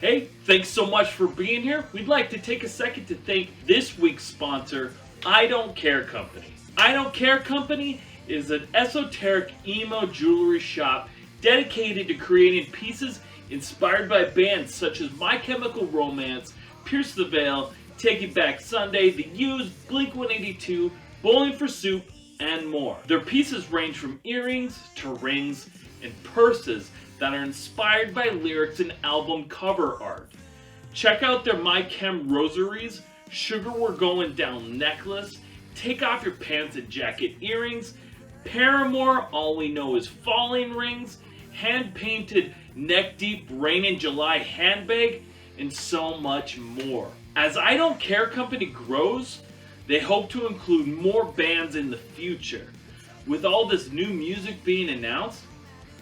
Hey, thanks so much for being here. We'd like to take a second to thank this week's sponsor, I Don't Care Company. I Don't Care Company is an esoteric emo jewelry shop dedicated to creating pieces inspired by bands such as My Chemical Romance, Pierce the Veil, Taking Back Sunday, The Used, Blink-182, Bowling for Soup, and more. Their pieces range from earrings to rings and purses that are inspired by lyrics and album cover art. Check out their My Chem rosaries, Sugar We're Going Down necklace, Take Off Your Pants and Jacket earrings, Paramore All We Know Is Falling rings, hand-painted neck deep Rain in July handbag, and so much more. As I Don't Care Company grows, they hope to include more bands in the future. With all this new music being announced,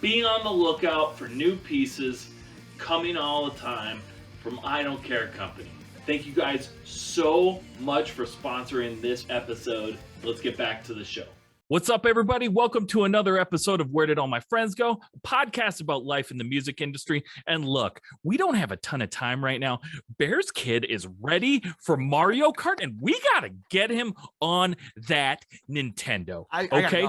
be on the lookout for new pieces coming all the time from I Don't Care Company. Thank you guys so much for sponsoring this episode. Let's get back to the show. What's up, everybody? Welcome to another episode of Where Did All My Friends Go? A podcast about life in the music industry. And look, we don't have a ton of time right now. Bear's kid is ready for Mario Kart, and we gotta get him on that Nintendo. Okay?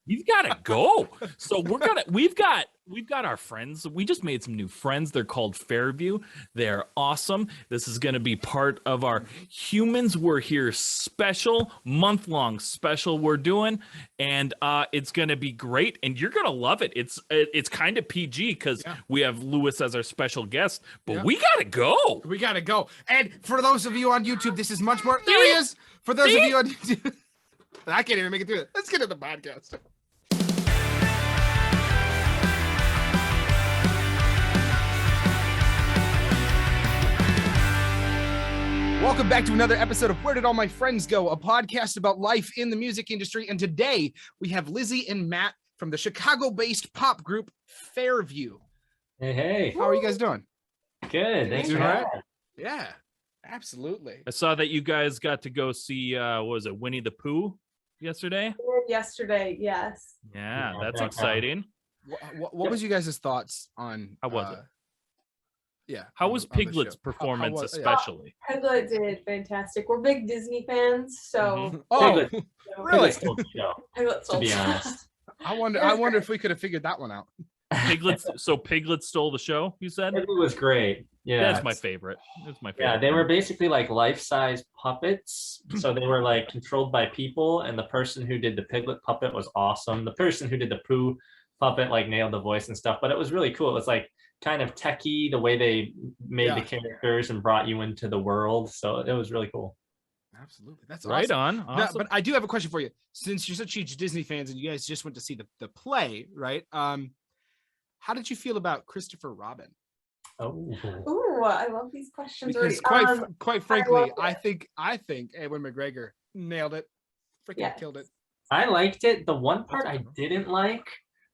You've got to go. So we've got our friends. We just made some new friends. They're called Fairview. They're awesome. This is going to be part of our Humans Were Here special, month-long special we're doing. And it's going to be great. And you're going to love it. It's kind of PG because we have Lewis as our special guest. But we got to go. We got to go. And for those of you on YouTube, this is much more. There he is. For those of you on YouTube. I can't even make it through it. Let's get to the podcast. Welcome back to another episode of Where Did All My Friends Go? A podcast about life in the music industry. And today we have Lizzie and Matt from the Chicago-based pop group Fairview. Hey. How are you guys doing? Good. Thanks for Doing having right? Yeah, absolutely. I saw that you guys got to go see, what was it, Winnie the Pooh yesterday? Yesterday, yes. Yeah, that's exciting. What was you guys' thoughts on... How was it? Yeah. How was Piglet's performance, especially? Piglet did fantastic. We're big Disney fans, so Oh, really? Piglet To be honest. I wonder if we could have figured that one out. Piglet stole the show, you said? It was great. Yeah. That's my favorite. It's my favorite. Yeah, they were basically like life-size puppets. So they were like controlled by people, and the person who did the Piglet puppet was awesome. The person who did the Pooh puppet like nailed the voice and stuff, but it was really cool. It was like kind of techie the way they made the characters and brought you into the world. So it was really cool. Absolutely. That's right awesome. on. Awesome. No, but I do have a question for you. Since you're such huge Disney fans and you guys just went to see the play, right? How did you feel about Christopher Robin? Oh. Ooh, I love these questions. Because quite frankly, I think Ewan McGregor nailed it. Freaking killed it. I liked it. The one part I didn't like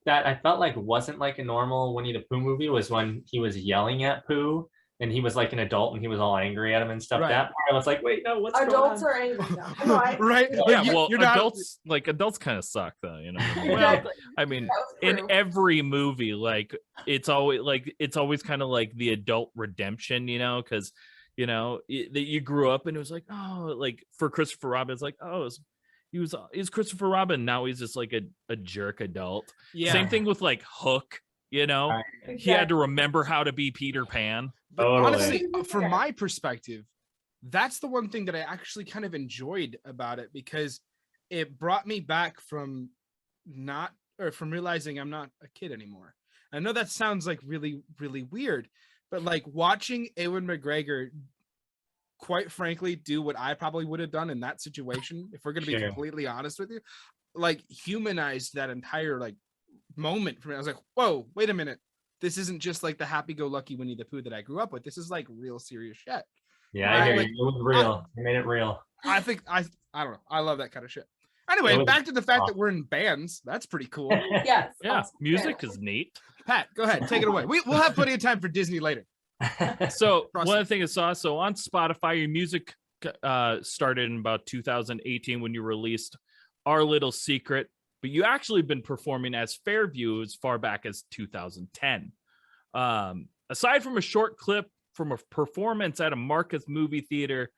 that I felt like wasn't like a normal Winnie the Pooh movie was when he was yelling at Pooh and he was like an adult and he was all angry at him and stuff. Right. That part I was like, wait, no, what's adults going on? are angry now. Right? Yeah, well, adults kind of suck though, you know. Well, I mean, in every movie, like it's always kind of like the adult redemption, you know, because you know that you grew up and it was like, oh, like for Christopher Robin, it's like, oh, he's Christopher Robin. Now he's just like a jerk adult. Yeah. Same thing with like Hook, you know, Exactly. He had to remember how to be Peter Pan. But honestly, from my perspective, that's the one thing that I actually kind of enjoyed about it because it brought me back from realizing I'm not a kid anymore. I know that sounds like really, really weird, but like watching Ewan McGregor quite frankly do what I probably would have done in that situation, if we're going to be completely honest with you, like humanized that entire like moment for me. I was like, whoa, wait a minute, this isn't just like the happy-go-lucky Winnie the Pooh that I grew up with. This is like real serious shit. Yeah, I hear you. It was real. They made it real. I think I don't know, I love that kind of shit. Anyway, back to the fact that we're in bands. That's pretty cool. Yes. Yeah, awesome. Music is neat. Pat, go ahead, take it away. We'll have plenty of time for Disney later. So one of the things I saw, so on Spotify, your music started in about 2018 when you released Our Little Secret, but you actually been performing as Fairview as far back as 2010. Aside from a short clip from a performance at a Marcus movie theater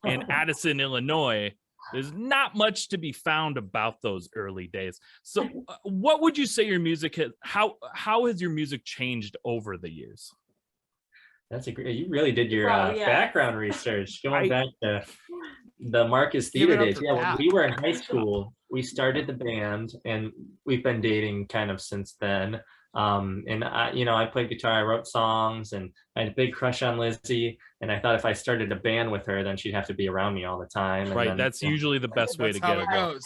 in Addison, Illinois, there's not much to be found about those early days. So what would you say your music has, how has your music changed over the years? That's a great. You really did your Well, yeah. background research, going back to the Marcus Give Theater it up days. for Yeah, when Pat. we were in high school, we started the band, and we've been dating kind of since then. And I played guitar, I wrote songs, and I had a big crush on Lizzie. And I thought if I started a band with her, then she'd have to be around me all the time. And Right. then, That's usually the best way That's to how get it it. goes.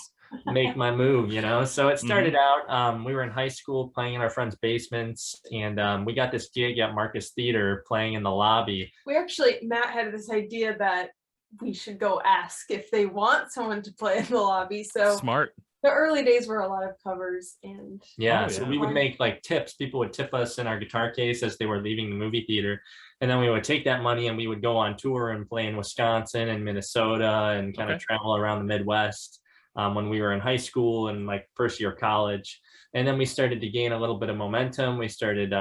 make my move, So it started out, we were in high school playing in our friends' basements, and we got this gig at Marcus Theater playing in the lobby. Matt had this idea that we should go ask if they want someone to play in the lobby. So Smart. the early days were a lot of covers and Yeah, Oh, so yeah. we would make like tips. People would tip us in our guitar case as they were leaving the movie theater. And then we would take that money and we would go on tour and play in Wisconsin and Minnesota and kind of travel around the Midwest when we were in high school and like first year of college. And then we started to gain a little bit of momentum. We started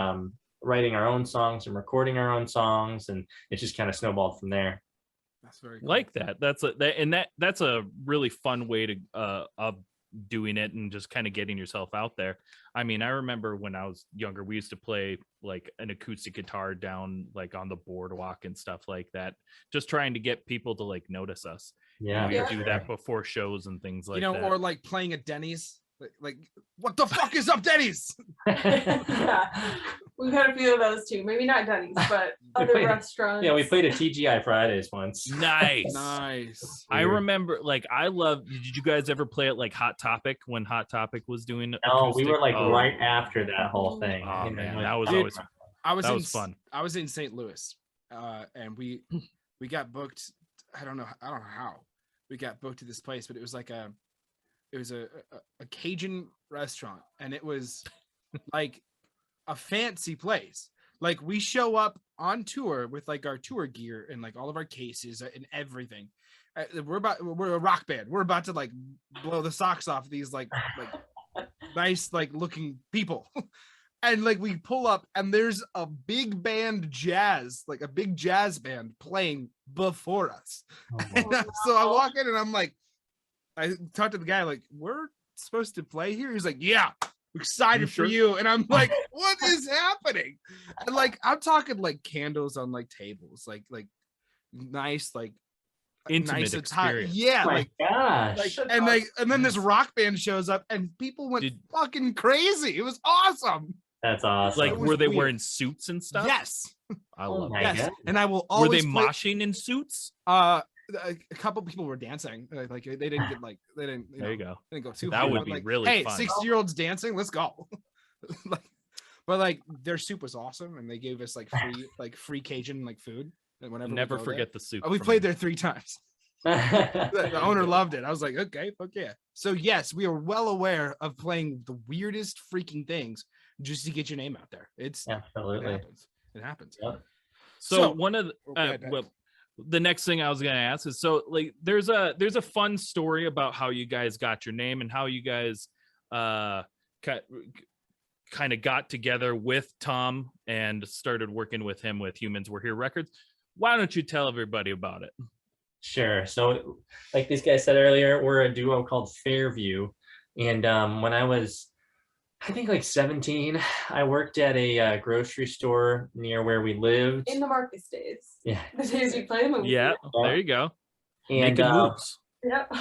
writing our own songs and recording our own songs, and it just kind of snowballed from there. That's very cool. Like that. That's a really fun way to of doing it and just kind of getting yourself out there. I mean, I remember when I was younger, we used to play like an acoustic guitar down like on the boardwalk and stuff like that, just trying to get people to like notice us. Yeah, We Yeah. do that before shows and things like you know, that. or like playing at Denny's. Like, what the fuck is up, Denny's? yeah, we've had a few of those too. Maybe not Denny's, but other played- restaurants. Yeah, we played at TGI Fridays once. Nice. Nice. I Weird. remember, like, did you guys ever play at like Hot Topic when Hot Topic was doing No, we were acoustic? like Oh. right after that whole thing. Oh you know, man, when- that was Dude, always that was fun. I was in St. Louis, and we got booked. I don't know how we got booked to this place, but it was like a Cajun restaurant, and it was like a fancy place. Like we show up on tour with like our tour gear and like all of our cases and everything. We're a rock band. We're about to like blow the socks off these like nice like looking people. And like we pull up and there's a big band like a big jazz band playing before us. And so I walk in and I'm like, I talked to the guy like, we're supposed to play here? He's like, yeah, excited for you. And I'm like, what is happening? And like I'm talking like candles on like tables, like nice, like Intimate nice experience. Yeah, Oh my like gosh. and then this rock band shows up and people went fucking crazy. It was awesome. That's awesome. Like, It was were they weird. wearing suits and stuff? Yes. I Oh love my that. Yes. God. And I will Were always they play- moshing in suits? a couple people were dancing. Like they didn't get like they didn't. There you go. Didn't go too That hard, would but, be like, really hey, fun. 60-year-olds dancing. Let's go. But like their soup was awesome, and they gave us like free Cajun like food. And whenever we Never go forget the soup. there. We from played me. there 3 times. The owner loved it. I was like, okay, fuck yeah. So yes, we are well aware of playing the weirdest freaking things just to get your name out there. It Absolutely. happens. It happens. Yep. So one of the, okay, Pat. well, the next thing I was gonna ask is, so like there's a fun story about how you guys got your name and how you guys kind of got together with Tom and started working with him with Humans Were Here Records. Why don't you tell everybody about it? Sure. So like these guys said earlier, we're a duo called Fairview. And when I was, I think like 17, I worked at a grocery store near where we lived. In the Marcus days. Yeah. The days we play movie. Yeah, there you go. And Making moves. Yep.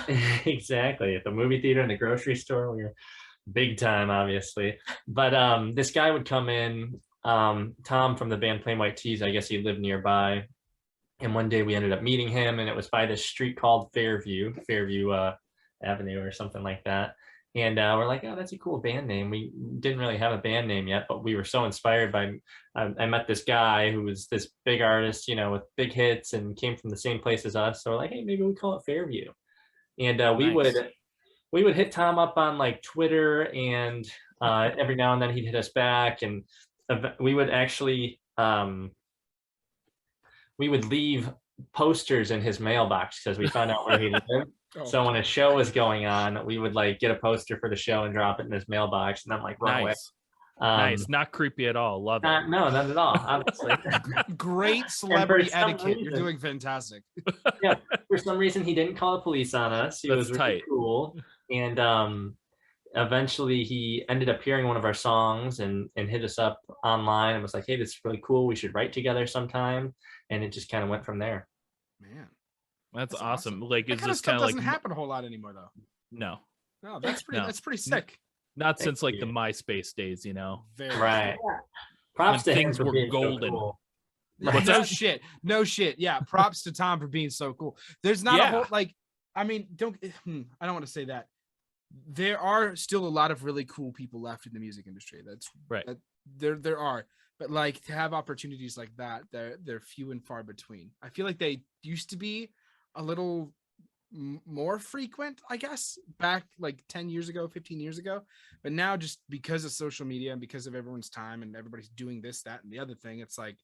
exactly. At the movie theater and the grocery store, we were big time, obviously. But this guy would come in, Tom from the band Plain White Tees, I guess he lived nearby. And one day we ended up meeting him, and it was by this street called Fairview Avenue or something like that. And we're like, oh, that's a cool band name. We didn't really have a band name yet, but we were so inspired by, I met this guy who was this big artist, with big hits and came from the same place as us. So we're like, hey, maybe we call it Fairview. And we would hit Tom up on like Twitter, and every now and then he'd hit us back. And we would actually, we would leave posters in his mailbox because we found out where he lived. So when a show was going on, we would like get a poster for the show and drop it in his mailbox, and then like run away. Nice, not creepy at all. Love it. No, not at all, honestly. Great celebrity some etiquette. You're reason- doing fantastic. Yeah, for some reason he didn't call the police on us. He That's was really tight. cool. And eventually he ended up hearing one of our songs and hit us up online and was like, hey, this is really cool. We should write together sometime. And it just kind of went from there. Man, That's That's awesome. awesome. Like, that is kind of this stuff kind of doesn't like happen a whole lot anymore, though. no, No, that's pretty. No. That's pretty sick. not Thank since like the you. MySpace days, you know? Very Right. Yeah. Props When to him things for were being so golden. cool. Yeah, What's no that? shit. No shit. Yeah. Props to Tom for being so cool. There's not a Yeah. whole like. I mean, I don't want to say that. There are still a lot of really cool people left in the music industry. That's Right. There are, but like to have opportunities like that, they're few and far between. I feel like they used to be a little more frequent, I guess, back like 10 years ago, 15 years ago. But now, just because of social media and because of everyone's time and everybody's doing this, that, and the other thing, it's like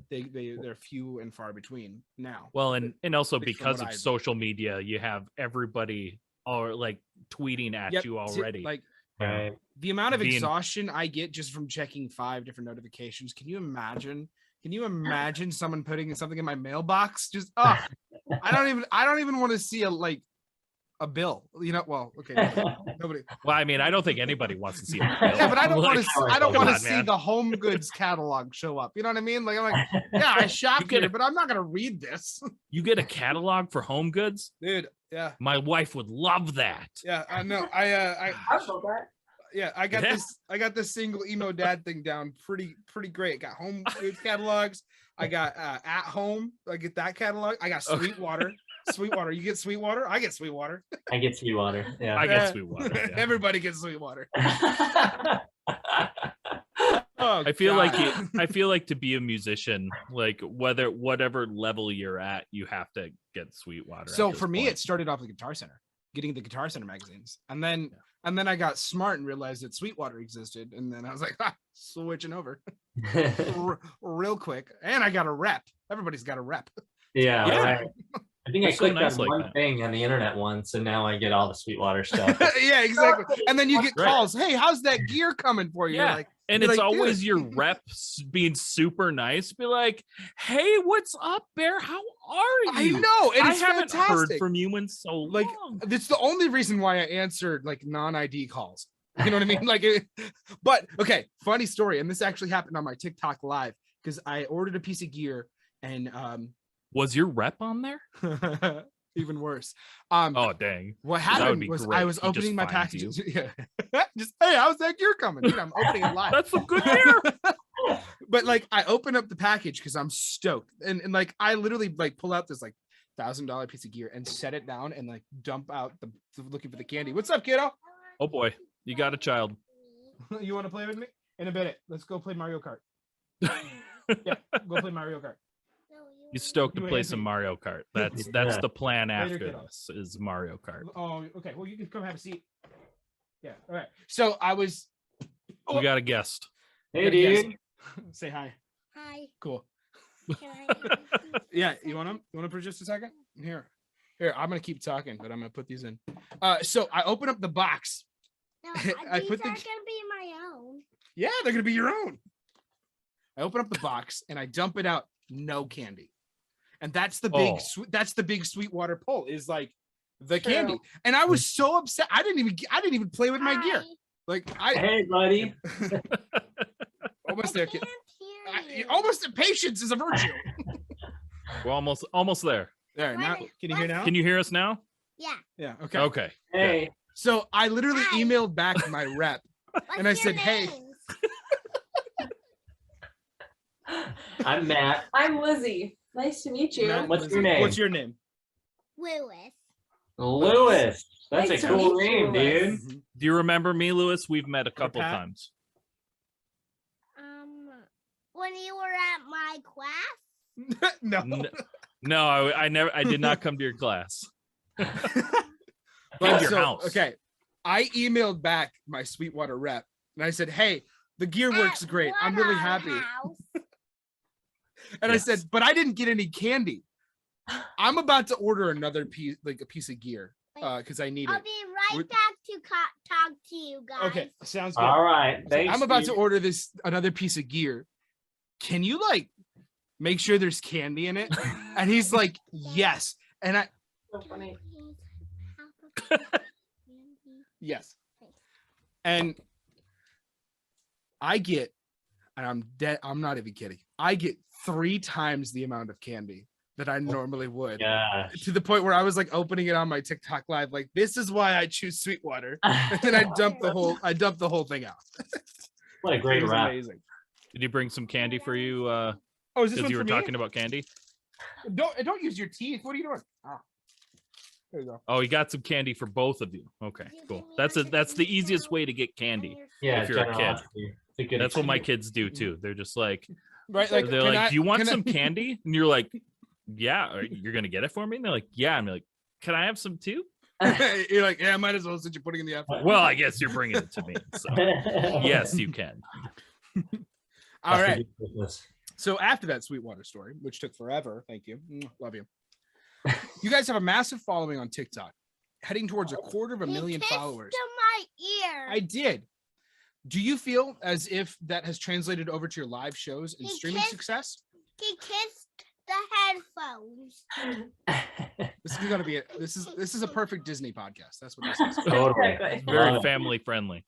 they're few and far between now. Well, and also At least from because what of I've- social media, you have everybody all like tweeting at Yep, you already. like Right. the amount of Being- exhaustion I get just from checking 5 different notifications. Can you imagine? Can you imagine someone putting something in my mailbox? Just I don't even want to see a bill. You know, well, okay, nobody. Well, I mean, I don't think anybody wants to see it. Yeah, but I don't want to. I don't come want to on, see man. the Home Goods catalog show up. You know what I mean? Like I'm like, yeah, I shop get here, it. but I'm not gonna read this, You get a catalog for home goods. dude. Yeah, My wife would love that. yeah. I know. I feel that. Yeah, I got Yeah. this. I got this single emo dad thing down pretty great. Got Home Goods catalogs. I got At Home. I get that catalog. I got Okay. Sweetwater. Sweetwater. You get Sweetwater. I get Sweetwater. I get Sweetwater. I Yeah. get Sweetwater. Yeah. Everybody gets Sweetwater. Oh, I feel like God. I feel like to be a musician, like whatever level you're at, you have to get Sweetwater. So at this for me, point. it started off the Guitar Center, getting the Guitar Center magazines, and then I got smart and realized that Sweetwater existed, and then I was like, switching over real quick, and I got a rep. Everybody's got a rep. Yeah, Yeah. right. I think I It's so clicked nice on like one that. thing on the internet once, and now I get all the Sweetwater stuff. Yeah, exactly. And then you get Right. calls. Hey, how's that gear coming for you? You're Yeah. like, And You're it's like, always "Dude." your reps being super nice. Be like, "Hey, what's up, Bear? How are you? I know, and I it's haven't heard fantastic. from you in so Like, long." That's the only reason why I answered like non-ID calls. You know what I mean? But okay, funny story, and this actually happened on my TikTok live because I ordered a piece of gear, and Was your rep on there? even worse. Oh, dang. What would happened be was great. I was He just opening my finds you. packages. Yeah. Just, hey, how's that gear coming? Dude, I'm opening it live. That's some good gear. But like I open up the package because I'm stoked. And like I literally like pull out this like $1,000 piece of gear and set it down and like dump out the looking for the candy. What's up, kiddo? Oh boy, you got a child. You want to play with me? In a minute. Let's go play Mario Kart. Yeah, go play Mario Kart. He's stoked to You play ain't some me. Mario Kart. That's Yeah. the plan Later, after kiddo. this is Mario Kart. Oh, okay. Well, you can come have a seat. Yeah. All right. So I was. We got a guest. Hey, Gotta guess. dude. Say hi. Hi. Cool. Can I? Yeah. You want them? You want them for just a second? Here. I'm gonna keep talking, but I'm gonna put these in. So I open up the box. No, I these put are the- gonna be my own. Yeah, they're gonna be your own. I open up the box and I dump it out. No candy. And that's the big. Oh. That's the big Sweetwater pull. Is like the True. candy. And I was so upset. I didn't even play with my gear. Hi. Like I Hey, buddy. almost I there. can't hear you. Almost patience is a virtue. We're almost there. There now. Can you hear now? Can you hear us now? Yeah. Yeah. Okay. Okay. Hey. So I literally Hi. emailed back my rep. What's And I your said, "Hey." names? I'm Matt. I'm Lizzie. Nice to meet you. Matt, What's your name? What's your name? Lewis. Lewis. That's Nice a to cool meet you, name, Lewis. dude. Do you remember me, Lewis? We've met a couple Pat? times. When you were at my class. No. No, I did not come to your class. But your so, house. Okay. I emailed back my Sweetwater rep and I said, "Hey, the gear works At great. I'm really what happy." house? And Yes. I said, "But I didn't get any candy. I'm about to order another piece, like a piece of gear. because I need I'll it. be right Would- back to talk to you guys. Okay, sounds good. All right. So Thanks. I'm about to Steve. order another piece of gear. Can you like make sure there's candy in it? And he's like, yes. And I So funny. yes. And I get, and I'm not even kidding. I get 3 times the amount of candy that I normally would. Yeah. To the point where I was like opening it on my TikTok live, like, this is why I choose Sweetwater. And then I dumped the whole thing out. What a It great was rap. amazing. Did you bring some candy for you? Oh, is this Because one you for were me? talking about candy. Don't use your teeth. What are you doing? Ah, there you go. Oh, you got some candy for both of you. Okay, You cool. give me That's your the teeth easiest now, way to get candy. Yeah, If you're a kid. generosity. It's a good That's what my excuse. kids do too. They're just like, Right, like they're can like, I- do you want can I- some candy? And you're like, yeah. You're gonna get it for me? And they're like, yeah. And I'm like, can I have some too? You're like, yeah, might as well since you're putting in the effort. Well, I guess you're bringing it to me. So yes, you can. All That's right. ridiculous. So after that Sweetwater story, which took forever, thank you, love you. You guys have a massive following on TikTok, heading towards 250,000 kissed followers. my ear. I did. Do you feel as if that has translated over to your live shows and He streaming kissed- success? He kissed the headphones. This is gonna be this is a perfect Disney podcast. That's what this is. Totally. Exactly. Very Love it. family friendly.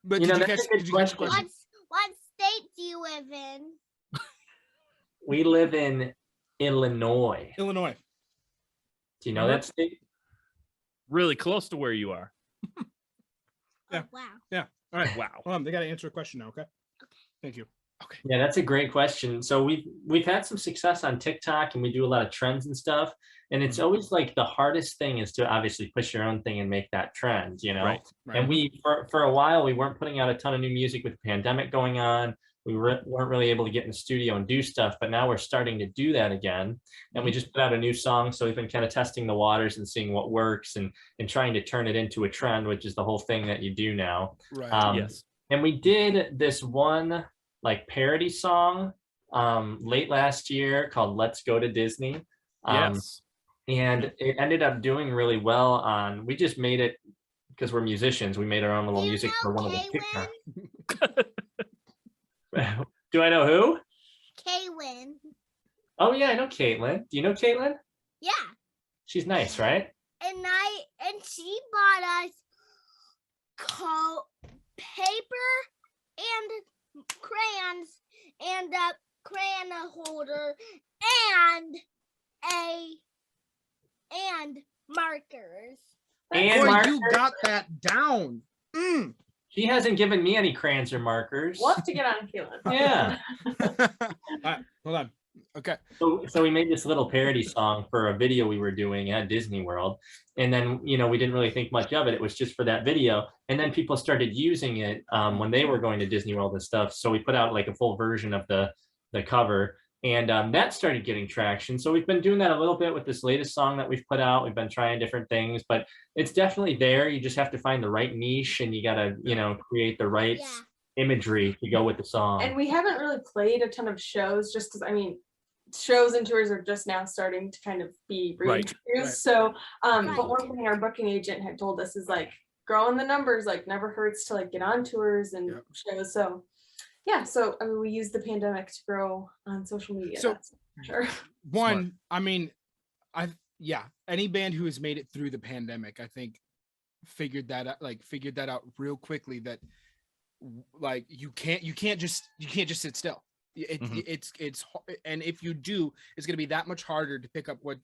But You did know, you that's catch a good did you catch the question. question? What state do you live in? We live in Illinois. Illinois. Do you know that state? Really close to where you are. Yeah. Oh, wow. All right. Wow. Hold on, they gotta answer a question now, okay? Thank you. Okay. Yeah, that's a great question. So we've had some success on TikTok and we do a lot of trends and stuff. And it's always like the hardest thing is to obviously push your own thing and make that trend, you know? Right. And we for a while we weren't putting out a ton of new music with the pandemic going on. We weren't really able to get in the studio and do stuff, but now we're starting to do that again. And we just put out a new song. So we've been kind of testing the waters and seeing what works and trying to turn it into a trend, which is the whole thing that you do now. Right. Yes. And we did this one like parody song late last year called Let's Go to Disney. Yes. And it ended up doing really well on, we just made it because we're musicians. We made our own little Do you music for know one of the Kaylin? TikTok. Do I know who? Kaylin. Oh yeah, I know Caitlin. Do you know Caitlin? Yeah. She's nice, right? And she bought us paper and crayons and a crayon holder and markers. And Boy, markers. you got that down. Mm. She hasn't given me any crayons or markers. We'll have to get on Keelan. Yeah. All right, hold on. Okay. So we made this little parody song for a video we were doing at Disney World. And then, you know, we didn't really think much of it. It was just for that video. And then people started using it when they were going to Disney World and stuff. So we put out like a full version of the cover. And that started getting traction. So we've been doing that a little bit with this latest song that we've put out. We've been trying different things, but it's definitely there. You just have to find the right niche and you got to, you know, create the right Yeah. imagery to go with the song. And we haven't really played a ton of shows just because, I mean, shows and tours are just now starting to kind of be Right. reintroduced. So, but Right. one thing our booking agent had told us is like growing the numbers, like never hurts to like get on tours and Yep. shows. So yeah, so I mean, we use the pandemic to grow on social media. So- That's for sure. One, I mean, any band who has made it through the pandemic, I think figured that out real quickly that like you can't just sit still. Mhm. It's and if you do, it's going to be that much harder to pick up what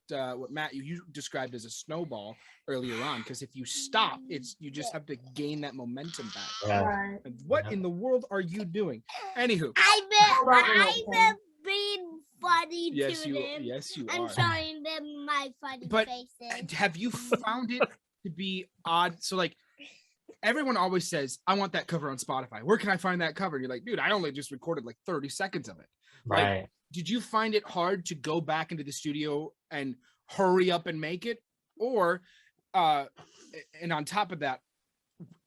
Matt you described as a snowball earlier on, because if you stop, you just have to gain that momentum back. Yeah. Right. And what in the world are you doing? Anywho, Hold on a minute, I've been funny yes to you them. yes you I'm are. showing them my funny But faces. Have you found it to be odd? So like everyone always says, I want that cover on Spotify. Where can I find that cover? And you're like, dude, I only just recorded like 30 seconds of it. Like, Right. did you find it hard to go back into the studio and hurry up and make it? Or and on top of that,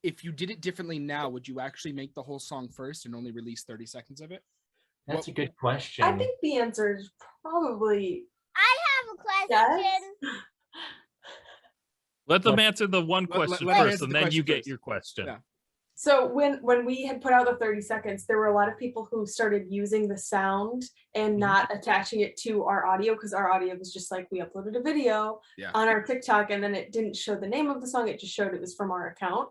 if you did it differently now, would you actually make the whole song first and only release 30 seconds of it? That's a good question. I think the answer is probably I have a question. Let them answer the one question let him first, answer and the then you question get first. your question. Yeah. So when we had put out the 30 seconds, there were a lot of people who started using the sound and not attaching it to our audio, because our audio was just like, we uploaded a video on our TikTok and then it didn't show the name of the song, it just showed it was from our account.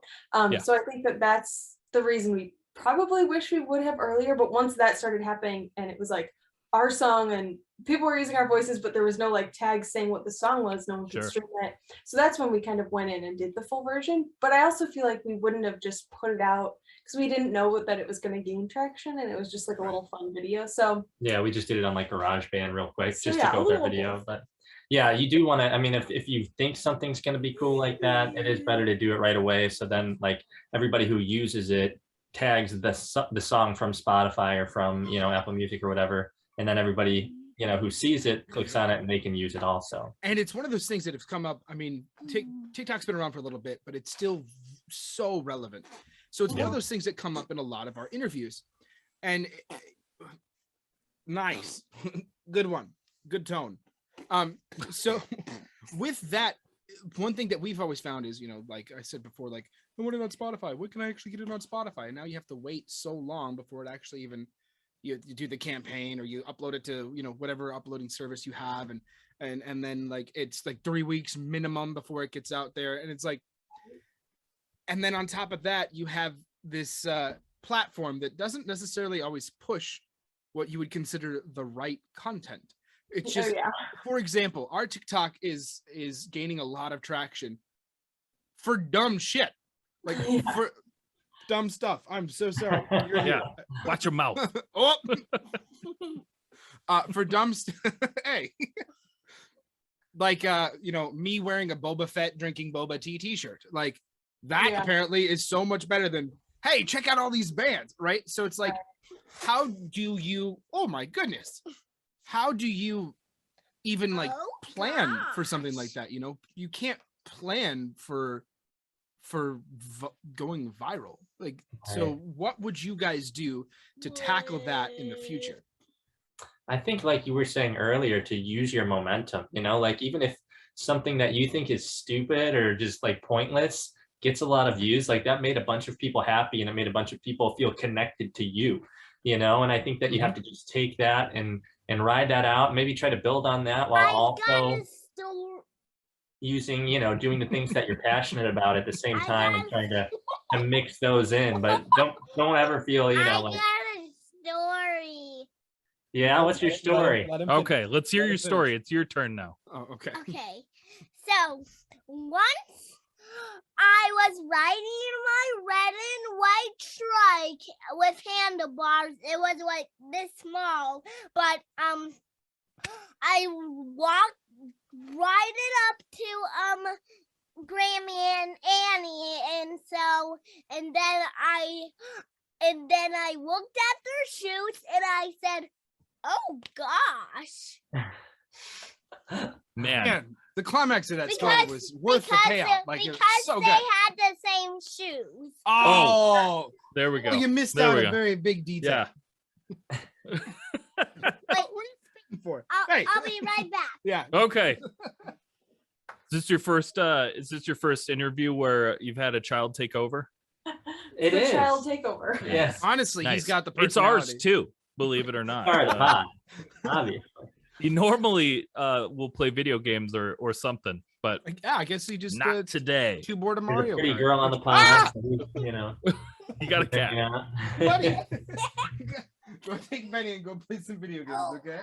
So I think that's the reason we probably wish we would have earlier, but once that started happening and it was like our song and people were using our voices, but there was no like tag saying what the song was, no one could stream it. So that's when we kind of went in and did the full version. But I also feel like we wouldn't have just put it out because we didn't know that it was going to gain traction, and it was just like a little fun video. So yeah, we just did it on like GarageBand real quick just yeah, to go with our video. But yeah, you do want to, I mean, if you think something's going to be cool like that, it is better to do it right away. So then like everybody who uses it tags the song from Spotify or from, you know, Apple Music or whatever. And then everybody, you know, who sees it clicks on it and they can use it also. And it's one of those things that have come up. I mean, TikTok's been around for a little bit, but it's still so relevant. So it's one of those things that come up in a lot of our interviews. And nice, good one, good tone. So with that, one thing that we've always found is, you know, like I said before, like, I want it on Spotify. What can I actually get it on Spotify? And now you have to wait so long before it actually even, you do the campaign or you upload it to, you know, whatever uploading service you have. And then like, it's like 3 weeks minimum before it gets out there. And it's like, and then on top of that, you have this platform that doesn't necessarily always push what you would consider the right content. It's just, for example, our TikTok is gaining a lot of traction for dumb shit, like for dumb stuff. I'm so sorry. Watch your mouth. For dumb hey, like you know, me wearing a Boba Fett drinking boba tea t-shirt, like that apparently is so much better than, hey, check out all these bands, right? So it's like, how do you, oh my goodness, how do you even like plan for something like that? You know, you can't plan for going viral. Like, so what would you guys do to tackle that in the future? I think, like you were saying earlier, to use your momentum, you know, like even if something that you think is stupid or just like pointless gets a lot of views, like that made a bunch of people happy and it made a bunch of people feel connected to you, you know. And I think that you have to just take that and ride that out, maybe try to build on that while also using, you know, doing the things that you're passionate about at the same time and trying to mix those in. But don't ever feel, you know, like, I got a story. Yeah, what's your story? Okay, let's hear your story. It's your turn now. Oh, okay. Okay. So once I was riding my red and white trike with handlebars. It was like this small, but I walked right it up to Grammy and Annie, and then I looked at their shoes and I said, "Oh gosh." Man, the climax of that story was worth the payout. Like, because it's so they good. had the same shoes. Oh, there we go. Well, you missed There out we a go. very big detail. Yeah. What are you speaking for? I'll be right back. Yeah. Okay. Is this your first interview where you've had a child take over? It is. Child takeover. Yes. Honestly, Nice. he's got the It's ours personality. too, believe it or not. Sorry, hot, obviously. He normally will play video games or something, but Yeah, I guess he just not today. too bored of There's Mario a pretty Kart. girl on the podcast, you know. You got a cat. Buddy. Go take Benny and go play some video games, okay?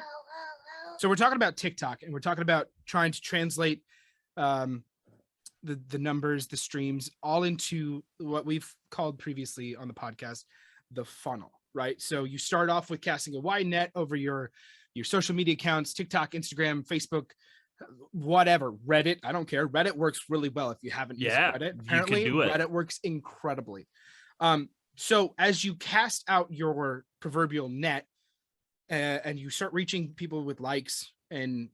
So we're talking about TikTok, and we're talking about trying to translate the numbers, the streams, all into what we've called previously on the podcast the funnel, right? So you start off with casting a wide net over your social media accounts, TikTok, Instagram, Facebook, whatever, Reddit. I don't care. Reddit works really well if you haven't used Reddit. Apparently, you can do it. Reddit works incredibly. So as you cast out your proverbial net and you start reaching people with likes and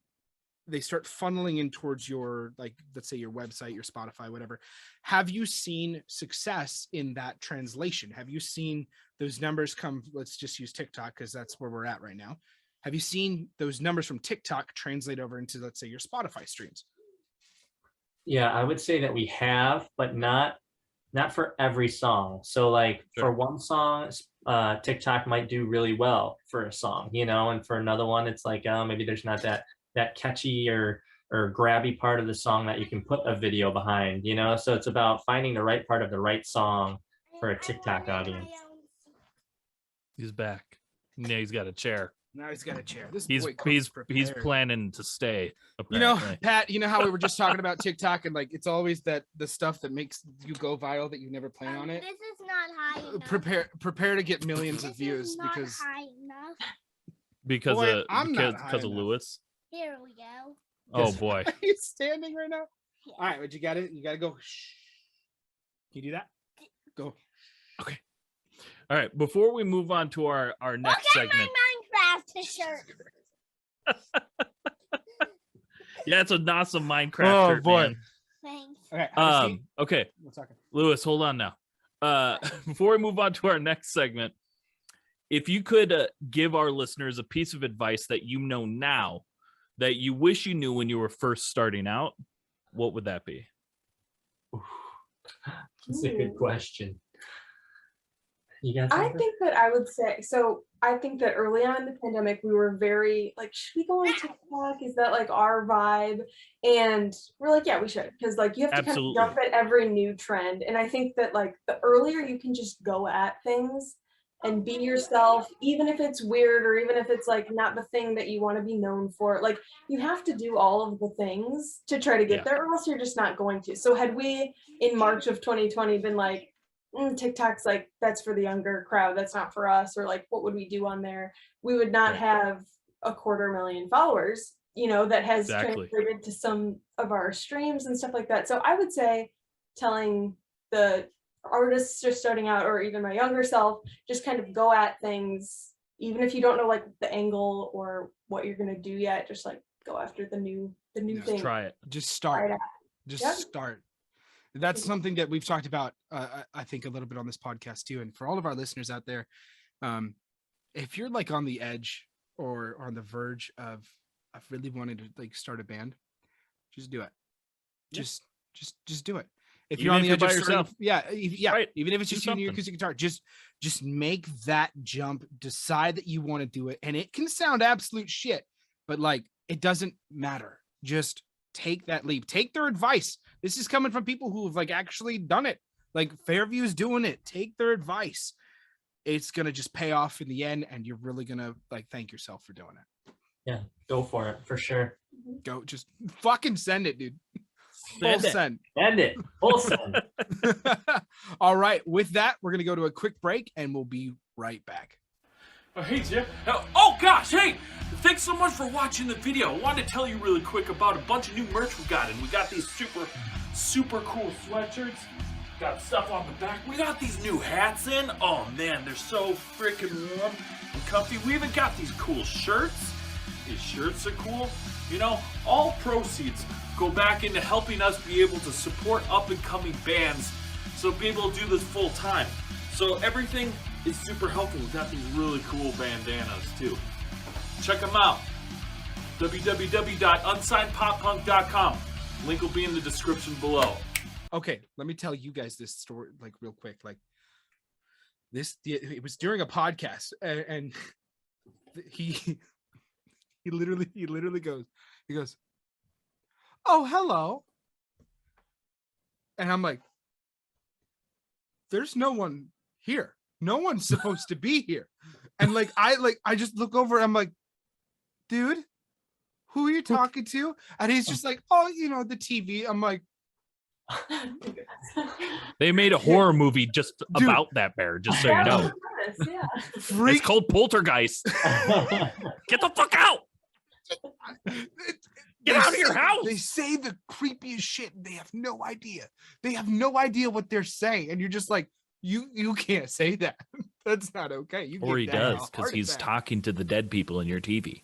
they start funneling in towards your, like, let's say your website, your Spotify, whatever, have you seen success in that translation? Have you seen those numbers come? Let's just use TikTok because that's where we're at right now. Have you seen those numbers from TikTok translate over into, let's say, your Spotify streams? Yeah, I would say that we have, but not for every song. So like for one song, TikTok might do really well for a song, and for another one, it's like maybe there's not that catchy or grabby part of the song that you can put a video behind, So it's about finding the right part of the right song for a TikTok audience. He's back. Now he's got a chair. Now he's got a chair. This He's boy comes he's prepared. planning to stay. Apparently. Pat, how we were just talking about TikTok and like it's always the stuff that makes you go viral that you never plan on it. This is not high enough. Prepare to get millions of This views is not because high enough. because Boy, I'm not high because of enough. Lewis. Here we go. Oh boy. Are you standing right now? Yeah. All right, but you got to go. Shh. Can you do that? Go. All right. Before we move on to our next Look at segment. my Minecraft shirt. Yeah, it's an awesome Minecraft Oh, shirt, boy. man. Thanks. Okay. have a seat. Okay, One second. Lewis, hold on now. Before we move on to our next segment, if you could give our listeners a piece of advice that you know now that you wish you knew when you were first starting out, what would that be? That's a good question. You guys I think that I would say, so I think that early on in the pandemic, we were very like, should we go on TikTok? Is that like our vibe? And we're like, yeah, we should. Because like you have to Absolutely. kind of jump at every new trend. And I think that like the earlier you can just go at things and be yourself, even if it's weird or even if it's like not the thing that you want to be known for, like you have to do all of the things to try to get there, or else you're just not going to. So had we in March of 2020 been like, TikTok's like, that's for the younger crowd, that's not for us, or like what would we do on there, we would not have 250,000 followers, that has translated to some of our streams and stuff like that. So I would say telling the artists just starting out, or even my younger self, just kind of go at things, even if you don't know like the angle or what you're going to do yet, just like go after the new thing. Try it. Just start. Yep. Start. That's something that we've talked about, I think, a little bit on this podcast too. And for all of our listeners out there, if you're like on the edge or on the verge of really wanting to like start a band, just do it. Just do it. If Even you're on if the you're edge by of yourself. right. Even if it's Do just you and your something. acoustic guitar, just make that jump. Decide that you want to do it, and it can sound absolute shit, but like it doesn't matter. Just take that leap. Take their advice. This is coming from people who have like actually done it. Like Fairview is doing it. Take their advice. It's gonna just pay off in the end, and you're really gonna like thank yourself for doing it. Yeah, go for it for sure. Go, just fucking send it, dude. Send it. Send. End it. Full send. All right. With that, we're gonna go to a quick break, and we'll be right back. Oh, hey, Jeff. Oh, gosh, hey! Thanks so much for watching the video. I wanted to tell you really quick about a bunch of new merch we got in. We got these super cool sweatshirts. Got stuff on the back. We got these new hats in. Oh, man, they're so freaking warm and comfy. We even got these cool shirts. These shirts are cool. All proceeds go back into helping us be able to support up-and-coming bands, so be able to do this full time. So everything is super helpful. We've got these really cool bandanas too. Check them out. www.unsignedpoppunk.com. Link will be in the description below. Okay, let me tell you guys this story like real quick. Like it was during a podcast, and he literally goes, "Oh, hello," and I'm like, "There's no one here. No one's supposed to be here." And I just look over. I'm like, "Dude, who are you talking to?" And he's just like, "Oh, the TV." I'm like, They made a horror movie just about that bear, just so you know. Yeah. It's called Poltergeist. Get the fuck out! Get out of your house! They say the creepiest shit. And they have no idea. They have no idea what they're saying, and you're just like, you can't say that. That's not okay. You Or he get that does, because heart he's attack. talking to the dead people in your TV.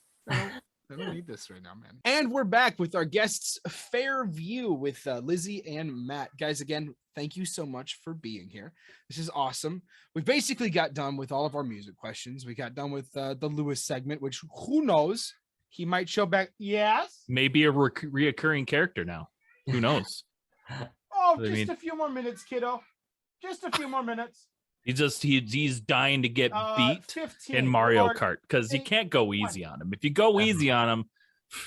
I don't need this right now, man. And we're back with our guests, Fairview, with Lizzie and Matt. Guys, again, thank you so much for being here. This is awesome. We basically got done with all of our music questions. We got done with the Lewis segment, which who knows? He might show back. Yes. Maybe a reoccurring character now. Who knows? Oh, I just mean- a few more minutes, kiddo. Just a few more minutes. He's dying to get beat 15 in Mario or- Kart because you can't go easy on him. If you go easy on him,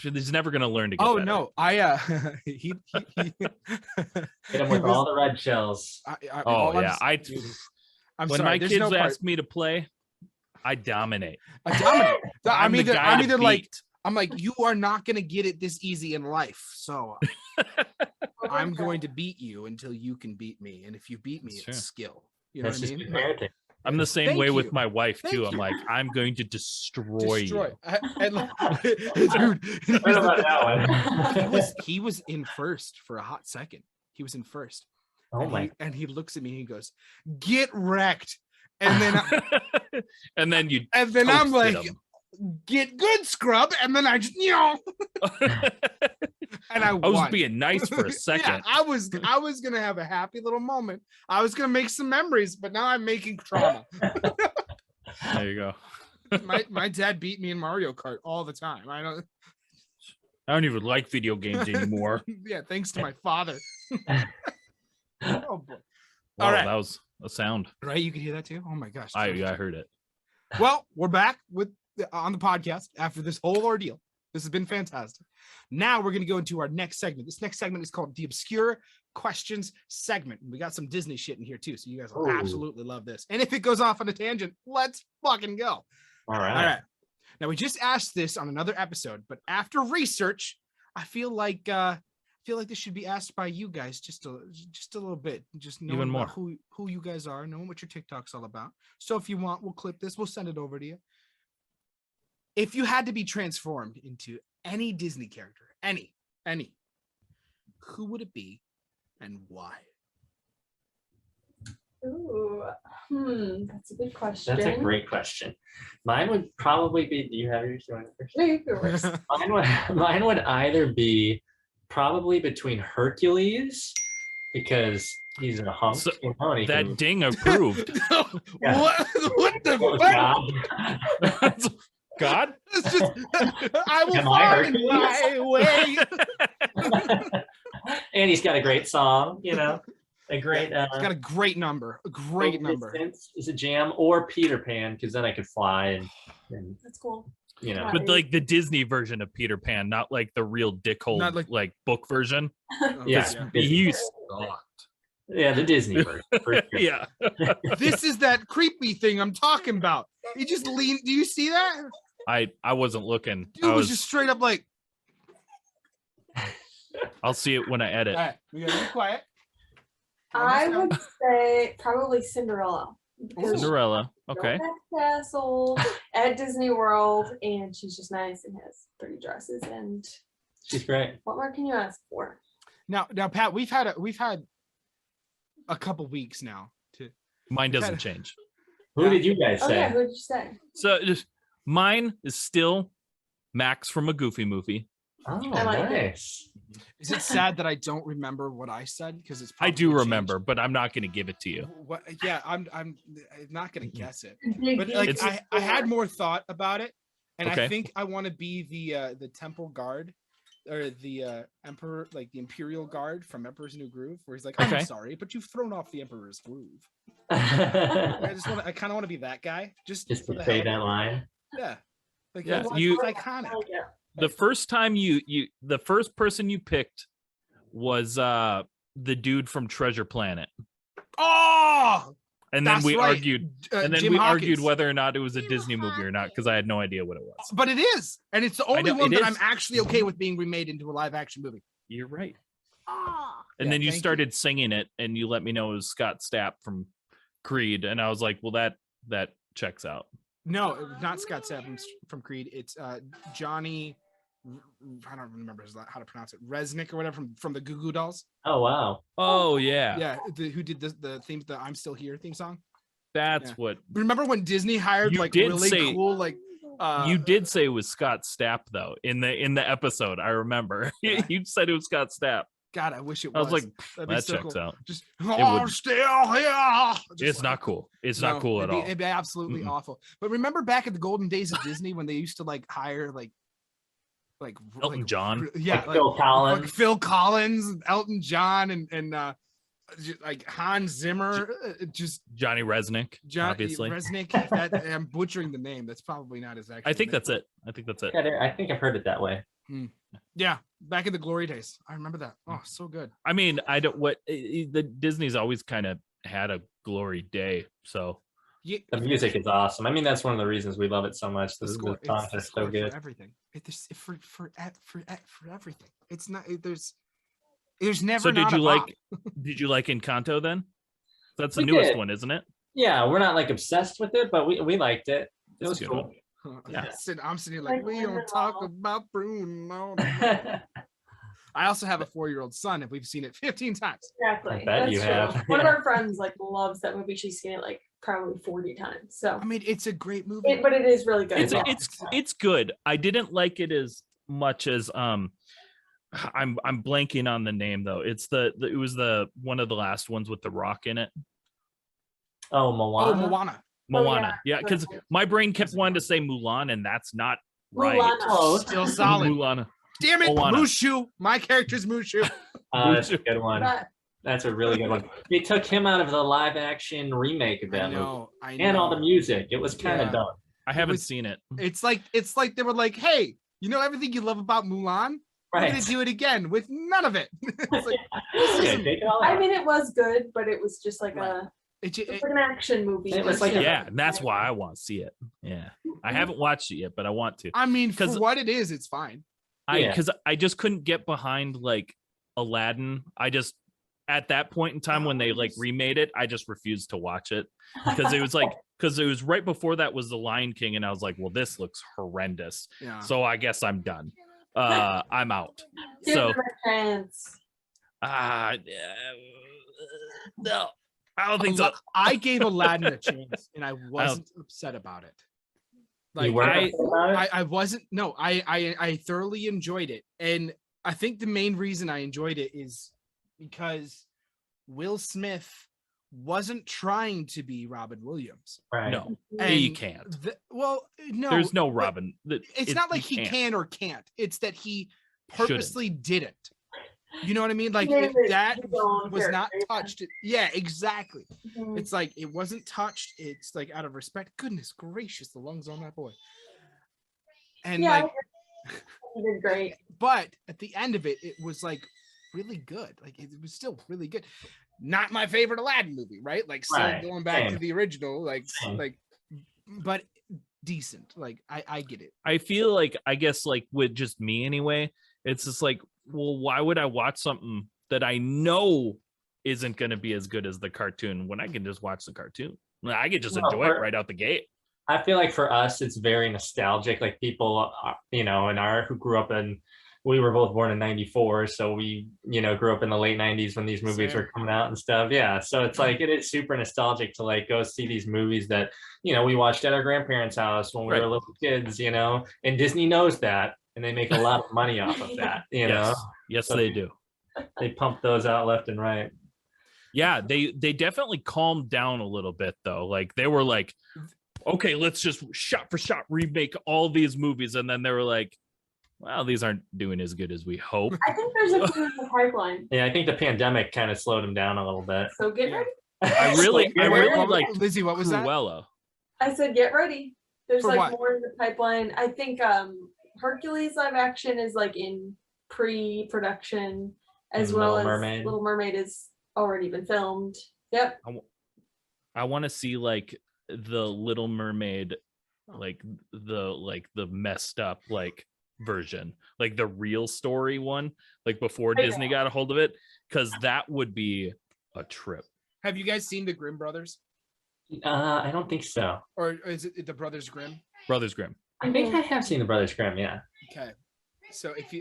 he's never going to learn to get Oh better. no, he Hit him with all the red shells. Oh yeah, I'm when sorry. my There's kids no part. ask me to play, I dominate. I dominate. I'm the guy I'm to either like beat. I'm like, you are not gonna get it this easy in life. So I'm going to beat you until you can beat me. And if you beat me, That's it's true. skill. You know That's what I just mean? good parenting. I'm the same Thank way you. with my wife too. Thank I'm you. like, I'm going to destroy you. Dude, What about that one? he was in first for a hot second. He was in first. Oh my! And he looks at me and he goes, "Get wrecked." And then And then you I'm toasted like, him. "Get good, scrub." And then I just and I I was won. being nice for a second. Yeah, I was gonna have a happy little moment. I was gonna make some memories, but now I'm making trauma. There you go. my dad beat me in Mario Kart all the time. I don't even like video games anymore. yeah, thanks to my father. Oh boy. Wow, All right. that was a sound. Right, you can hear that too. Oh my gosh. I heard it. Well, we're back on the podcast after this whole ordeal. This has been fantastic. Now we're going to go into our next segment. This next segment is called the Obscure Questions segment. We got some Disney shit in here too, so you guys will Ooh. absolutely love this. And if it goes off on a tangent, let's fucking go. All right. All right. Now we just asked this on another episode, but after research, I feel like this should be asked by you guys just a little bit, just knowing Even more. about who you guys are, knowing what your TikTok's all about. So if you want, we'll clip this, we'll send it over to you. If you had to be transformed into any Disney character, any, who would it be and why? Ooh, that's a good question. That's a great question. Mine would probably be. Do you have yours? You want it first? No, you go first. Mine would either be probably between Hercules because he's a hunk. So, you know, and he That can- ding approved. Yeah. What the Oh, fuck? God. God? It's just, I will Am I find Hercules? my way. And he's got a great song, a great. It's got a great number. A great number. Distance is a jam, or Peter Pan, because then I could fly and That's cool. But like the Disney version of Peter Pan, not like the real dickhole Not like, like- book version. Yeah. He Yeah, the Disney version. for sure. yeah. This is that creepy thing I'm talking about. He just leaned. Do you see that? I wasn't looking. Dude was just straight up like, I'll see it when I edit. all right, we gotta be quiet. I would say probably Cinderella. because she's Cinderella. built Okay. that castle at Disney World, and she's just nice and has pretty dresses. And She's great. what more can you ask for? Now, Pat, we've had a couple weeks now to. Mine doesn't change. Who did you guys Oh say? yeah, who did you say? So just mine is still Max from a Goofy movie. Oh, I like it. nice. Is it sad that I don't remember what I said because it's? I do probably remember, changed. but I'm not going to give it to you. What? Yeah, I'm not gonna guess it. Big But like It's- I had more thought about it, and Okay. I think I want to be the temple guard or the emperor, like the imperial guard from Emperor's New Groove, where he's like, "I'm Okay. sorry, but you've thrown off the emperor's groove." Just I kind of want to be that guy, just to for the say hell that of it. line. Yeah, like Yeah, it's you- iconic. Oh, yeah. The first time the first person you picked was the dude from Treasure Planet. Oh, And then that's we right. argued Jim argued Hawkins. whether or not it was a Disney movie or not because I had no idea what it was. But it is, and it's the only know, one it that is. I'm actually okay with being remade into a live action movie. You're right. Oh, And Yeah, then you thank you. started singing it and you let me know it was Scott Stapp from Creed and I was like, "Well that checks out." No, it was not Scott Stapp from Creed. It's Johnny. I don't remember how to pronounce it. Resnick or whatever from the Goo Goo Dolls. Oh wow. Oh yeah. Yeah, who did the theme, the "I'm Still Here" theme song. That's Yeah. what Remember when Disney hired You like did really say- cool like you did say it was Scott Stapp though in the episode. I remember. Yeah. You said it was Scott Stapp. God, I wish it I was like, That'd be that so checks cool. out. Just would- I'm still here. Just It's like- not cool. It's not No, cool at all. It'd be absolutely Mm-mm. awful. But remember back at the golden days of Disney when they used to like hire like like Elton John. Yeah, Like Phil Collins. like Phil Collins, Elton John, and like Hans Zimmer, just Johnny Resnick, obviously. Resnick. That I'm butchering the name. That's probably not his actual I think name. that's it. I think that's it. I think I've heard it that way. Yeah, back in the glory days. I remember that. Oh, so good. I mean, I don't what the Disney's always kind of had a glory day. So Yeah, The music is awesome. I mean, that's one of the reasons we love it so much. The score. songs It's the are so score good. for everything. For everything. It's not. There's never. So not a bop. did you like Encanto then? That's the We newest did. one, isn't it? Yeah, we're not like obsessed with it, but we liked it. It That's was a good cool. Yeah. I'm sitting like, we don't talk about Bruno. I also have a 4-year-old son, and we've seen it 15 times. Exactly. I bet That's you true. have. One of Yeah. our friends like loves that movie. She's seen it like probably 40 times. So, I mean, it's a great movie. but it is really good. It's good. I didn't like it as much as I'm blanking on the name though. It was the one of the last ones with The Rock in it. Oh, Moana. Moana. Moana. Yeah, because my brain kept wanting to say Mulan, and that's not right. Mulan. Close. Still solid. Mulan. Damn it, Moana. Mushu. My character's Mushu. That's a good one. That's a really good one. They took him out of the live action remake of that movie. I know. And all the music. It was kind of Yeah. dumb. I haven't was- seen it. It's like they were like, hey, you know everything you love about Mulan? We're Right. gonna do it again with none of it. It's like, Yeah, take it all I out. mean, it was good, but it was just like Right. it's like an action movie. It was like a- Yeah, and that's why I want to see it. Yeah, I haven't watched it yet, but I want to. I mean, for 'Cause- what it is, it's fine. Yeah. Because I just couldn't get behind like Aladdin. I just at that point in time when they like remade it, I just refused to watch it because it was right before that was The Lion King, and I was like, well, this looks horrendous. Yeah. So I guess I'm done. I'm out. Give So them a chance. no, I don't think so. I gave Aladdin a chance, and I wasn't upset about it. You weren't upset about it? I wasn't. No, I thoroughly enjoyed it, and I think the main reason I enjoyed it is because Will Smith wasn't trying to be Robin Williams. Right. No, And he can't. Well, no, There's no but Robin. It's not like he can't. can or can't. It's that he Shouldn't. purposely didn't. You know what I mean? Like Yeah, but that his own was not character, yeah. touched. Yeah, exactly. Mhm. It's like it wasn't touched. It's like out of respect. Goodness gracious, the lungs on that boy. And Yeah, like, he did great. but at the end of it, it was like really good. Like it was still really good. Not my favorite Aladdin movie, right? Like still Right, going back to same. the original, Same. but decent. Like I get it. I feel like I guess like with just me anyway, it's just like, well, why would I watch something that I know isn't going to be as good as the cartoon when I can just watch the cartoon? I could just No, enjoy it for- right out the gate. I feel like for us, it's very nostalgic. Like people, who grew up in, we were both born in '94, so we, grew up in the late '90s when these movies Same. were coming out and stuff. Yeah, so it's like it is super nostalgic to like go see these movies that we watched at our grandparents' house when we Right. were little kids. And Disney knows that, and they make a lot of money off of that. Yes, So- they do. They pump those out left and right. Yeah, they definitely calmed down a little bit though. Like they were like, okay, let's just shot for shot remake all these movies, and then they were like, well, these aren't doing as good as we hope. I think there's a few in the pipeline. Yeah, I think the pandemic kind of slowed them down a little bit. So get Yeah. ready. I really like Lizzie, what was that? Cruella. I said get ready. There's For like what? more in the pipeline. I think Hercules live action is like in pre-production, as And well Little as Mermaid. Little Mermaid has already been filmed. Yep. I want to see like the Little Mermaid, like the messed up like version, like the real story one, like before Okay. Disney got a hold of it, because that would be a trip. Have you guys seen the Grimm brothers? I don't think so. Or is it the Brothers Grimm? Brothers Grimm. I think I have seen the Brothers Grimm. Yeah. Okay. So if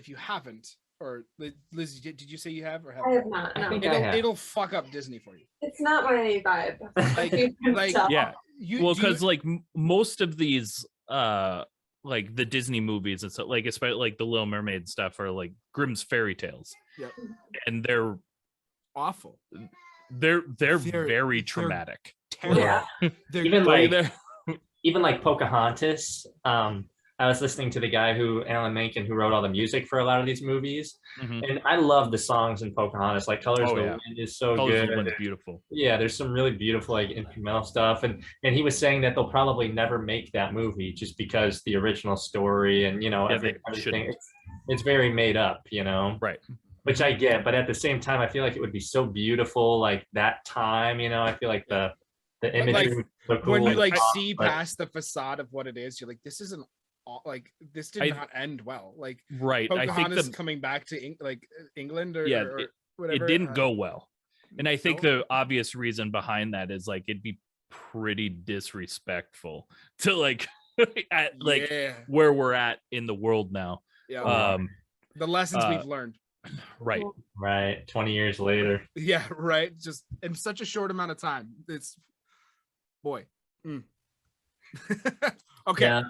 you haven't, or Lizzie, did you say you have or have? I have not. I No. think I have. It'll fuck up Disney for you. It's not my vibe. Like- You can like- tell. Yeah. Well, Do you- because like most of these like the Disney movies and stuff, like especially like the Little Mermaid stuff, are like Grimm's fairy tales. Yep. And they're awful, very they're traumatic. terrible. Yeah. They're Even Like, like Pocahontas. I was listening to the guy Alan Menken, who wrote all the music for a lot of these movies. Mhm. And I love the songs in Pocahontas. Like Colors of the Wind is so Colors good. of the Wind's beautiful. Yeah, there's some really beautiful like instrumental stuff. And he was saying that they'll probably never make that movie just because the original story and everything it's very made up, Right. Which I get, but at the same time, I feel like it would be so beautiful, like that time, I feel like the imagery was so cool. When you like see past the facade of what it is, you're like, this isn't like this did not end well. Like right. Pocahontas I think coming back to England or whatever. It didn't go well. And I think the obvious reason behind that is like it'd be pretty disrespectful to like where we're at in the world now. Yeah. The lessons we've learned. Right. 20 years later. Yeah, right. Just in such a short amount of time. It's boy. Okay. Yeah.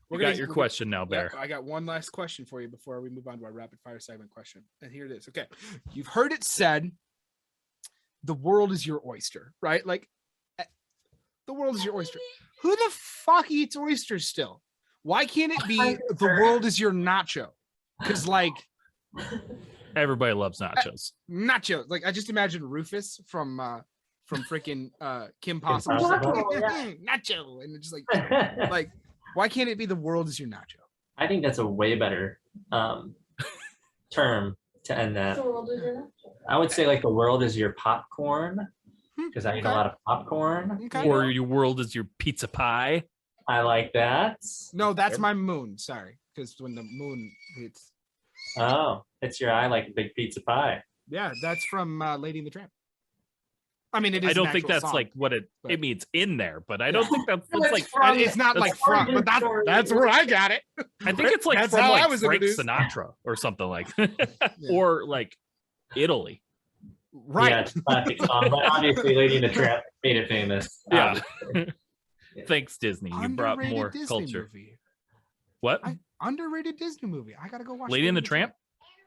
We got your question now, Bear. I got one last question for you before we move on to our rapid fire segment question. And here it is. Okay. You've heard it said the world is your oyster, right? Like the world is your oyster. Who the fuck eats oysters still? Why can't it be the world is your nacho? Because like everybody loves nachos. Nachos. Like I just imagine Rufus from freaking Kim Possible. Nacho. And it's just like why can't it be the world is your nacho? I think that's a way better term to end that. I would say like the world is your popcorn because I eat a lot of popcorn. Okay. Or your world is your pizza pie. I like that. No, that's my moon. Sorry, because when the moon hits. Oh, it's your eye like a big pizza pie. Yeah, that's from Lady and the Tramp. I mean, it is. I don't think that's song, like what it means in there, but I don't think that's like. It's not like from, but that's where I got it. I think it's like from like Frank Sinatra or something like, or like Italy. Right. Yeah, it's a classic song, but obviously Lady and the Tramp made it famous. Yeah. Thanks, Disney. You brought more Disney culture. Movie. What? Underrated Disney movie. I gotta go watch. Lady and the Tramp.